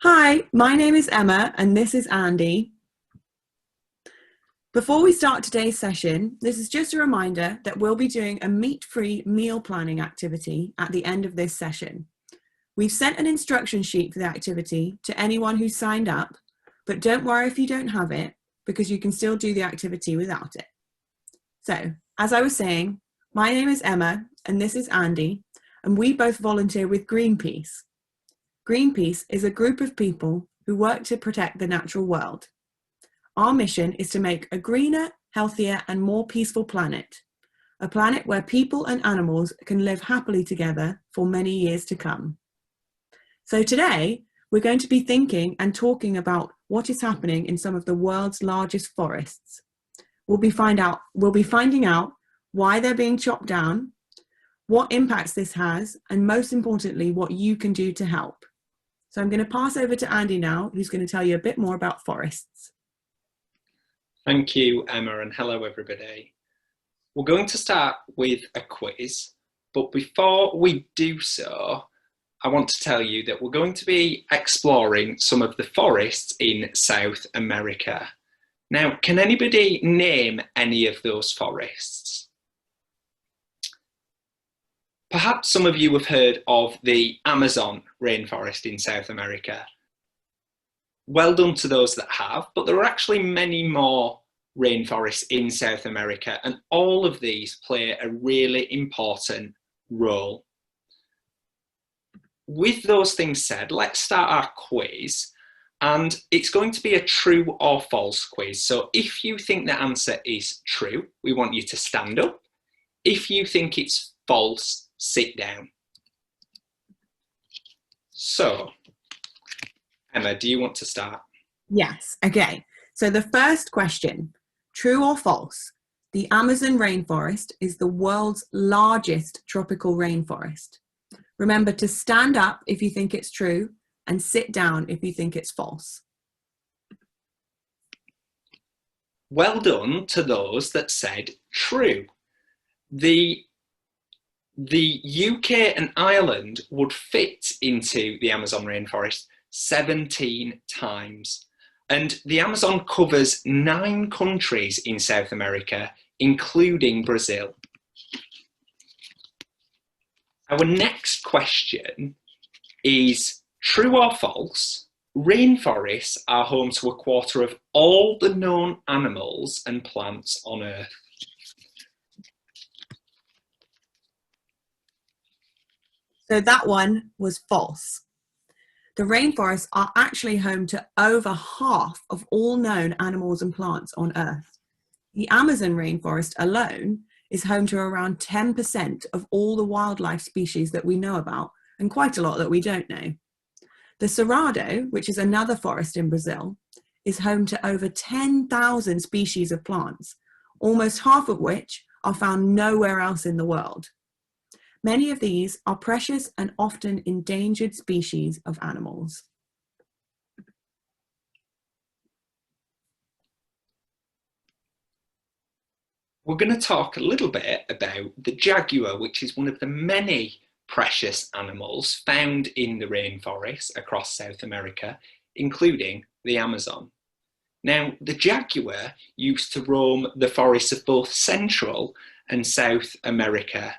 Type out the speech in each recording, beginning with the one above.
Hi, my name is Emma and this is Andy. Before we start today's session, this is just a reminder that we'll be doing a meat-free meal planning activity at the end of this session. We've sent an instruction sheet for the activity to anyone who's signed up, but don't worry if you don't have it, because you can still do the activity without it. So, as I was saying, my name is Emma and this is Andy, and we both volunteer with Greenpeace. Greenpeace is a group of people who work to protect the natural world. Our mission is to make a greener, healthier, and more peaceful planet, a planet where people and animals can live happily together for many years to come. So today, we're going to be thinking and talking about what is happening in some of the world's largest forests. We'll be finding out why they're being chopped down, what impacts this has, and most importantly, what you can do to help. So I'm going to pass over to Andy now, who's going to tell you a bit more about forests. Thank you, Emma, and hello, everybody. We're going to start with a quiz, but before we do so, I want to tell you that we're going to be exploring some of the forests in South America. Now, can anybody name any of those forests? Perhaps some of you have heard of the Amazon rainforest in South America. Well done to those that have, but there are actually many more rainforests in South America, and all of these play a really important role. With those things said, let's start our quiz, and it's going to be a true or false quiz. So if you think the answer is true, we want you to stand up. If you think it's false, sit down. So, Emma, do you want to start? Yes, okay. So the first question, true or false? The Amazon rainforest is the world's largest tropical rainforest. Remember to stand up if you think it's true and sit down if you think it's false. Well done to those that said true. The UK and Ireland would fit into the Amazon rainforest 17 times. And the Amazon covers 9 countries in South America, including Brazil. Our next question is true or false? Rainforests are home to a quarter of all the known animals and plants on Earth. So that one was false. The rainforests are actually home to over half of all known animals and plants on Earth. The Amazon rainforest alone is home to around 10% of all the wildlife species that we know about, and quite a lot that we don't know. The Cerrado, which is another forest in Brazil, is home to over 10,000 species of plants, almost half of which are found nowhere else in the world. Many of these are precious and often endangered species of animals. We're going to talk a little bit about the jaguar, which is one of the many precious animals found in the rainforest across South America, including the Amazon. Now, the jaguar used to roam the forests of both Central and South America.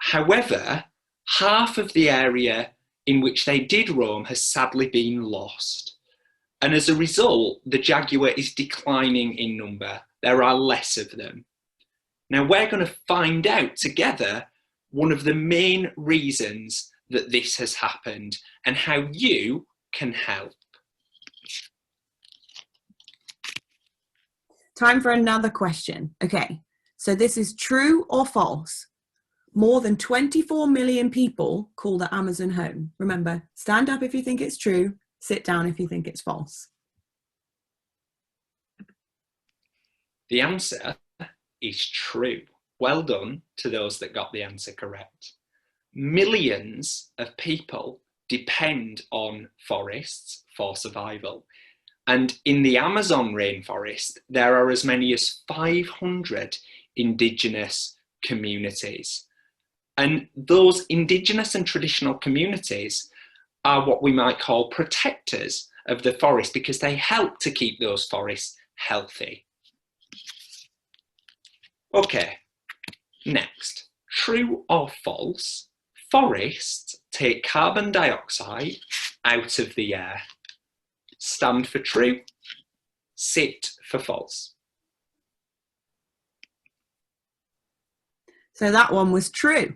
However, half of the area in which they did roam has sadly been lost. And as a result, the jaguar is declining in number. There are less of them. Now, we're going to find out together one of the main reasons that this has happened and how you can help. Time for another question. Okay, so this is true or false? More than 24 million people call the Amazon home. Remember, stand up if you think it's true, sit down if you think it's false. The answer is true. Well done to those that got the answer correct. Millions of people depend on forests for survival. And in the Amazon rainforest, there are as many as 500 indigenous communities. And those indigenous and traditional communities are what we might call protectors of the forest because they help to keep those forests healthy. Okay, next, true or false? Forests take carbon dioxide out of the air. Stand for true, sit for false. So that one was true.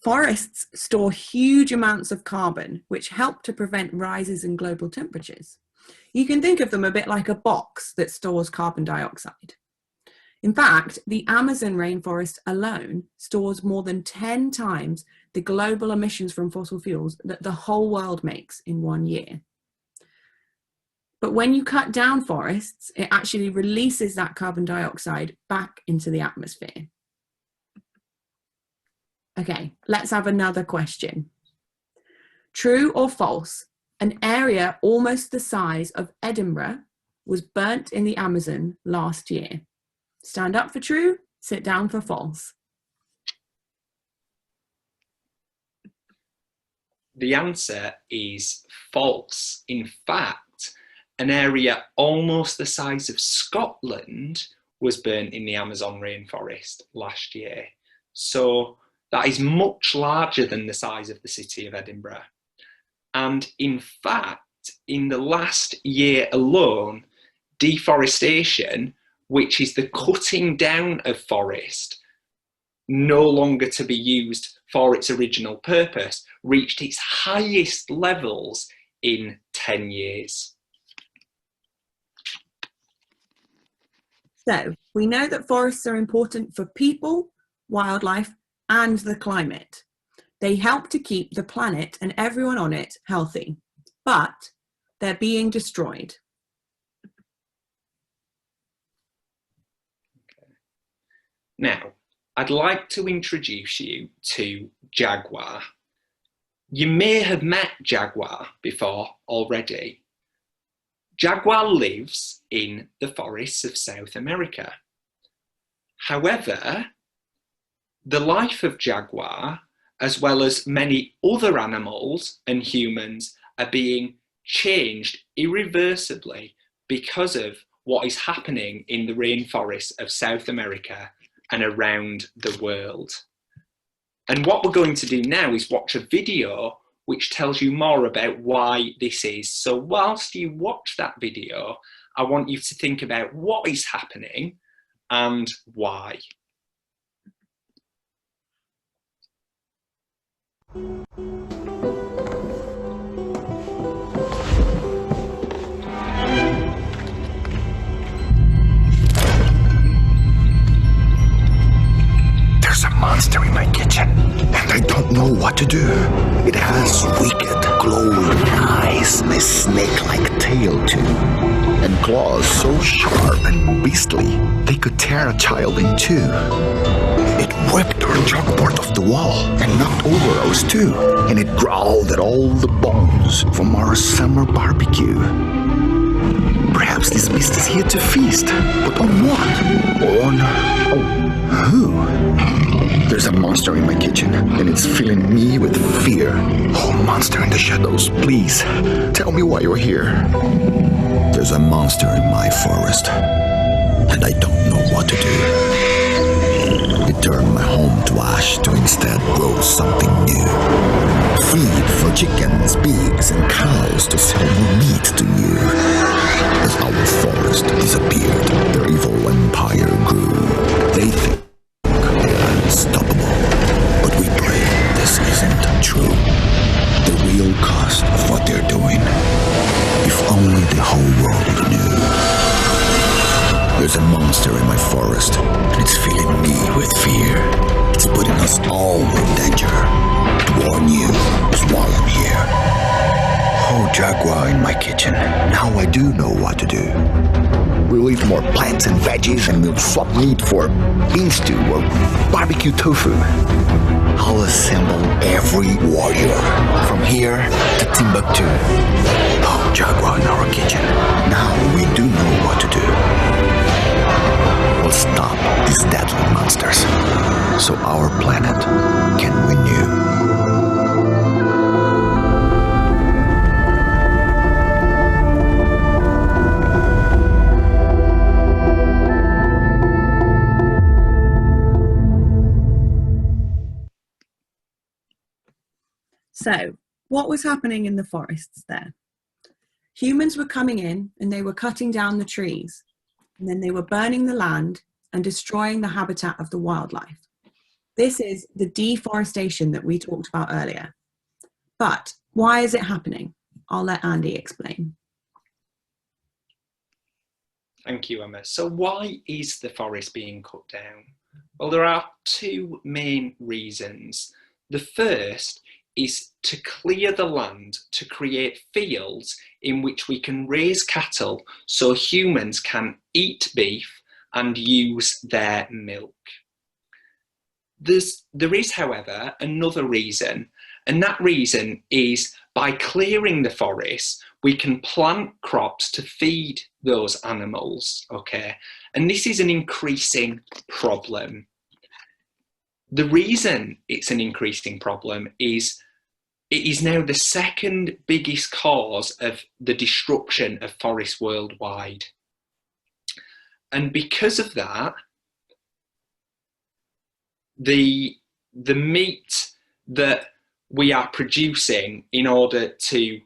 Forests store huge amounts of carbon, which help to prevent rises in global temperatures. You can think of them a bit like a box that stores carbon dioxide. In fact, the Amazon rainforest alone stores more than 10 times the global emissions from fossil fuels that the whole world makes in 1 year. But when you cut down forests, it actually releases that carbon dioxide back into the atmosphere. Okay, let's have another question. True or false? An area almost the size of Edinburgh was burnt in the Amazon last year. Stand up for true, sit down for false. The answer is false. In fact, an area almost the size of Scotland was burnt in the Amazon rainforest last year. So that is much larger than the size of the city of Edinburgh. And in fact, in the last year alone, deforestation, which is the cutting down of forest, no longer to be used for its original purpose, reached its highest levels in 10 years. So we know that forests are important for people, wildlife, and the climate. They help to keep the planet and everyone on it healthy, but they're being destroyed. Okay. Now, I'd like to introduce you to Jaguar. You may have met Jaguar before already. Jaguar lives in the forests of South America. However, the life of Jaguar, as well as many other animals and humans, are being changed irreversibly because of what is happening in the rainforests of South America and around the world. And what we're going to do now is watch a video which tells you more about why this is. So whilst you watch that video, I want you to think about what is happening and why. There's a monster in my kitchen, and I don't know what to do. It has wicked, glowing eyes, and a snake-like tail too, and claws so sharp and beastly they could tear a child in two. It ripped our chalkboard off the wall and knocked over our stew, and it growled at all the bones from our summer barbecue. Perhaps this beast is here to feast, but on what? Or on who? There's a monster in my kitchen, and it's filling me with fear. Oh, monster in the shadows, please, tell me why you're here. There's a monster in my forest, and I don't know what to do. It turned my home to ash to instead grow something new. Feed for chickens, pigs, and cows to sell more meat to you. As our forest disappeared, their evil empire grew. They think they're unstoppable, but we pray this isn't true. The real cost of what they're doing, if only the whole world knew. There's a monster in my forest, and it's filling me with fear. It's putting us all in danger. To warn you is why I'm here. Oh, Jaguar in my kitchen, now I do know what to do. We'll eat more plants and veggies, and we'll swap meat for bean stew or barbecue tofu. I'll assemble every warrior, from here to Timbuktu. Oh, Jaguar in our kitchen, now we do know what to do. We'll stop these deadly monsters, so our planet can renew. So, what was happening in the forests there? Humans were coming in and they were cutting down the trees, and then they were burning the land and destroying the habitat of the wildlife. This is the deforestation that we talked about earlier. But why is it happening? I'll let Andy explain. Thank you, Emma. So why is the forest being cut down? Well, there are two main reasons. The first is to clear the land to create fields in which we can raise cattle so humans can eat beef and use their milk. There is, however, another reason, and that reason is by clearing the forest, we can plant crops to feed those animals, okay? And this is an increasing problem. The reason it's an increasing problem is it is now the second biggest cause of the destruction of forests worldwide. And because of that, the meat that we are producing in order to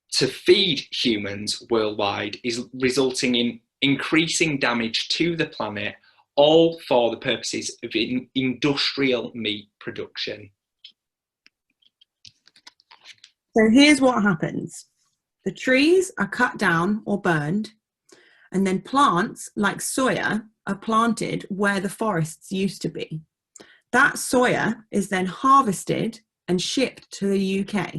feed humans worldwide is resulting in increasing damage to the planet, all for the purposes of industrial meat production. So here's what happens. The trees are cut down or burned, and then plants like soya are planted where the forests used to be. That soya is then harvested and shipped to the UK.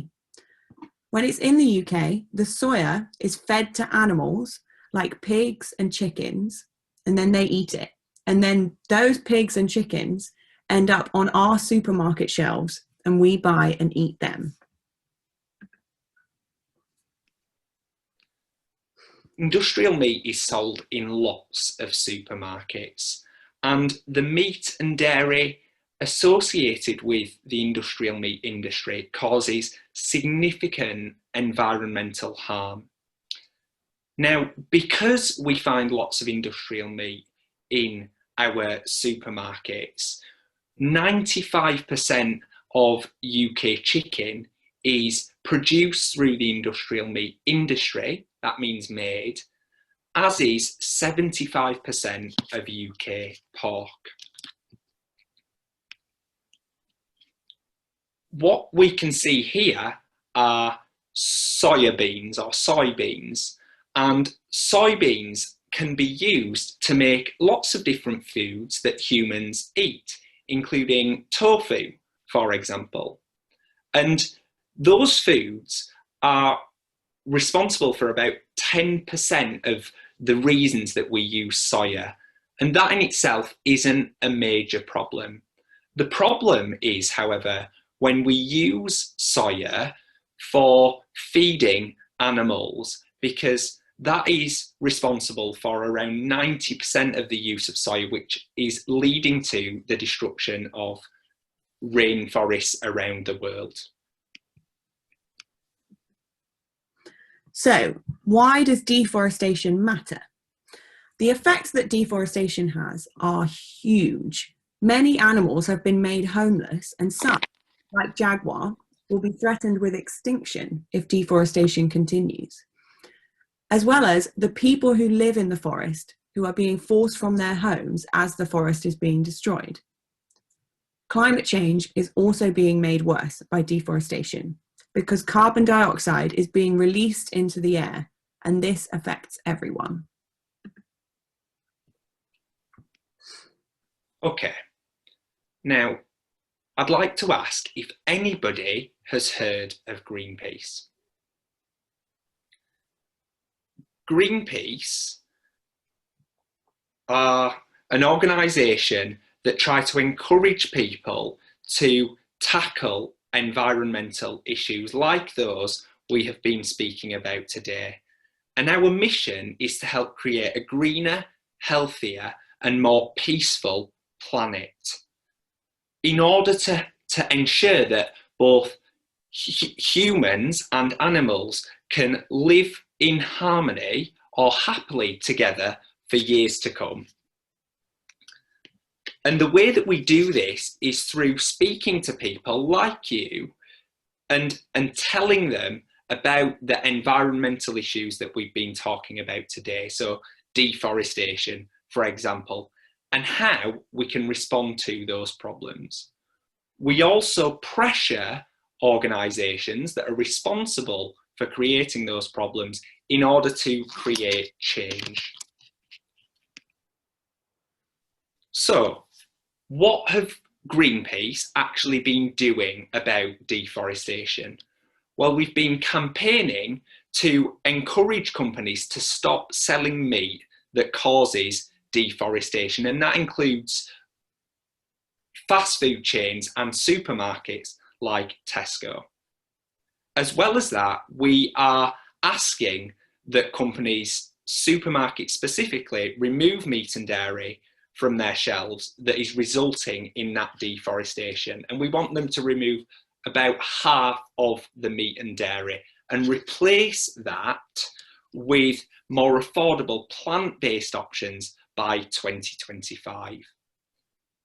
When it's in the UK, the soya is fed to animals like pigs and chickens, and then they eat it. And then those pigs and chickens end up on our supermarket shelves, and we buy and eat them. Industrial meat is sold in lots of supermarkets, and the meat and dairy associated with the industrial meat industry causes significant environmental harm. Now, because we find lots of industrial meat in our supermarkets, 95% of UK chicken is produced through the industrial meat industry, that means made, as is 75% of UK pork. What we can see here are soybeans or soybeans, and soybeans can be used to make lots of different foods that humans eat, including tofu, for example. And those foods are responsible for about 10% of the reasons that we use soya. And that in itself isn't a major problem. The problem is, however, when we use soya for feeding animals, because that is responsible for around 90% of the use of soya, which is leading to the destruction of rainforests around the world. So, why does deforestation matter? The effects that deforestation has are huge. Many animals have been made homeless, and some, like jaguar, will be threatened with extinction if deforestation continues, as well as the people who live in the forest who are being forced from their homes as the forest is being destroyed. Climate change is also being made worse by deforestation because carbon dioxide is being released into the air, and this affects everyone. Okay, now I'd like to ask if anybody has heard of Greenpeace. Greenpeace are an organisation that try to encourage people to tackle environmental issues like those we have been speaking about today. And our mission is to help create a greener, healthier, and more peaceful planet in order to ensure that both humans and animals can live in harmony or happily together for years to come. And the way that we do this is through speaking to people like you and telling them about the environmental issues that we've been talking about today. So deforestation, for example, and how we can respond to those problems. We also pressure organisations that are responsible for creating those problems in order to create change. So, what have Greenpeace actually been doing about deforestation? Well, we've been campaigning to encourage companies to stop selling meat that causes deforestation, and that includes fast food chains and supermarkets like Tesco. As well as that, we are asking that companies, supermarkets specifically, remove meat and dairy from their shelves that is resulting in that deforestation. And we want them to remove about half of the meat and dairy and replace that with more affordable plant-based options by 2025.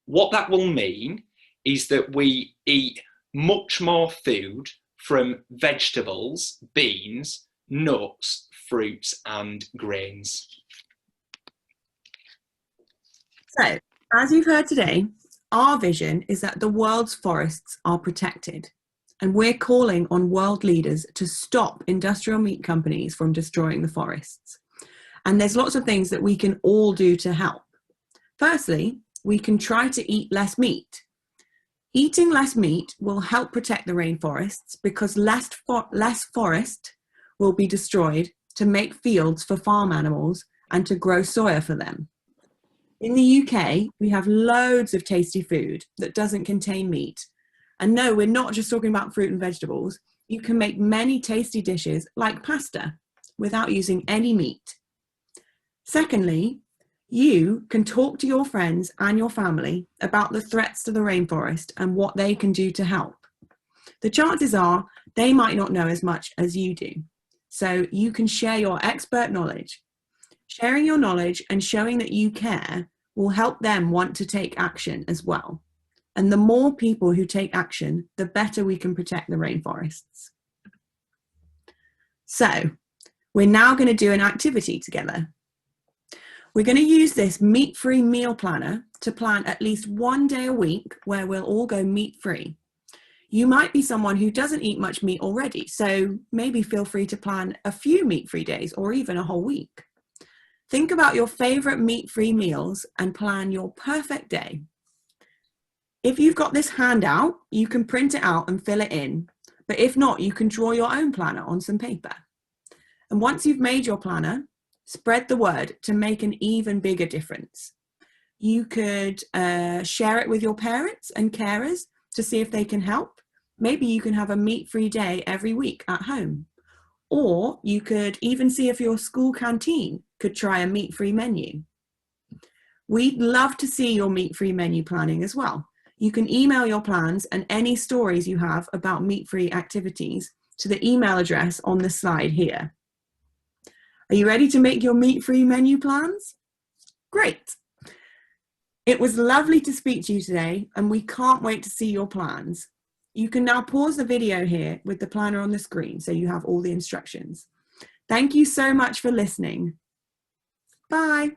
What that will mean is that we eat much more food from vegetables, beans, nuts, fruits, and grains. So, as you've heard today, our vision is that the world's forests are protected, and we're calling on world leaders to stop industrial meat companies from destroying the forests. And there's lots of things that we can all do to help. Firstly, we can try to eat less meat. Eating less meat will help protect the rainforests because less forest will be destroyed to make fields for farm animals and to grow soya for them. In the UK, we have loads of tasty food that doesn't contain meat. And no, we're not just talking about fruit and vegetables. You can make many tasty dishes like pasta without using any meat. Secondly, you can talk to your friends and your family about the threats to the rainforest and what they can do to help. The chances are they might not know as much as you do. So you can share your expert knowledge. Sharing your knowledge and showing that you care will help them want to take action as well. And the more people who take action, the better we can protect the rainforests. So, we're now going to do an activity together. We're going to use this meat-free meal planner to plan at least one day a week where we'll all go meat-free. You might be someone who doesn't eat much meat already, so maybe feel free to plan a few meat-free days or even a whole week. Think about your favorite meat-free meals and plan your perfect day. If you've got this handout, you can print it out and fill it in, but if not, you can draw your own planner on some paper. And once you've made your planner, spread the word to make an even bigger difference. You could share it with your parents and carers to see if they can help. Maybe you can have a meat-free day every week at home. Or you could even see if your school canteen could try a meat-free menu. We'd love to see your meat-free menu planning as well. You can email your plans and any stories you have about meat-free activities to the email address on the slide here. Are you ready to make your meat-free menu plans? Great. It was lovely to speak to you today, and we can't wait to see your plans. You can now pause the video here with the planner on the screen so you have all the instructions. Thank you so much for listening. Bye.